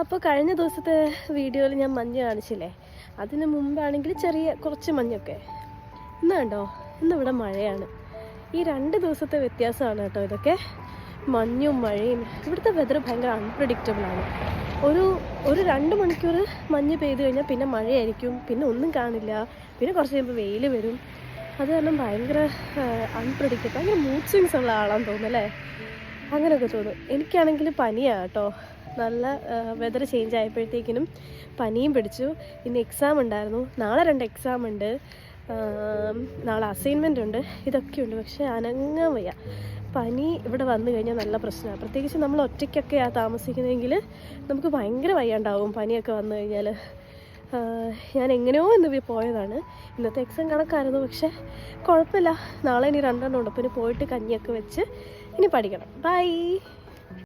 അപ്പോൾ കഴിഞ്ഞ ദിവസത്തെ വീഡിയോയിൽ ഞാൻ മഞ്ഞ് കാണിച്ചില്ലേ, അതിന് മുമ്പാണെങ്കിൽ കുറച്ച് മഞ്ഞൊക്കെ. ഇന്ന് കണ്ടോ, ഇന്നിവിടെ മഴയാണ്. ഈ 2 ദിവസത്തെ വ്യത്യാസമാണ് കേട്ടോ ഇതൊക്കെ. മഞ്ഞും മഴയും. ഇവിടുത്തെ വെതർ ഭയങ്കര അൺപ്രഡിക്റ്റബിളാണ്. ഒരു 2 മണിക്കൂർ മഞ്ഞ് പെയ്ത് കഴിഞ്ഞാൽ പിന്നെ മഴയായിരിക്കും, പിന്നെ ഒന്നും കാണില്ല, പിന്നെ കുറച്ച് കഴിയുമ്പോൾ വെയിൽ വരും. അത് കാരണം ഭയങ്കര അൺപ്രഡിക്റ്റബിൾ, ഭയങ്കര മൂഡ് സ്വിങ്സ് ഉള്ള ആളാന്ന് തോന്നുന്നല്ലേ, അങ്ങനെയൊക്കെ തോന്നും. എനിക്കാണെങ്കിൽ പനിയാണ് കേട്ടോ. നല്ല വെതർ ചേഞ്ച് ആയപ്പോഴത്തേക്കിനും പനിയും പിടിച്ചു. ഇന്ന് എക്സാം ഉണ്ടായിരുന്നു, നാളെ 2 എക്സാം ഉണ്ട്, നാളെ അസൈൻമെൻ്റ് ഉണ്ട്, ഇതൊക്കെ ഉണ്ട്. പക്ഷേ അനങ്ങാൻ വയ്യ. പനി ഇവിടെ വന്നു കഴിഞ്ഞാൽ നല്ല പ്രശ്നമാണ്. പ്രത്യേകിച്ച് നമ്മൾ ഒറ്റയ്ക്കൊക്കെയാണ് താമസിക്കുന്നതെങ്കിൽ നമുക്ക് ഭയങ്കര വയ്യാണ്ടാവും പനിയൊക്കെ വന്നു കഴിഞ്ഞാൽ. ഞാൻ എങ്ങനെയോ ഇന്ന് പോയതാണ്. ഇന്നത്തെ എക്സാം കണക്കായിരുന്നു, പക്ഷേ കുഴപ്പമില്ല. നാളെ ഇനി 2 എണ്ണം ഉണ്ട്. അപ്പോൾ ഇനി പോയിട്ട് കഞ്ഞിയൊക്കെ വെച്ച് ഇനി പഠിക്കണം. ബൈ.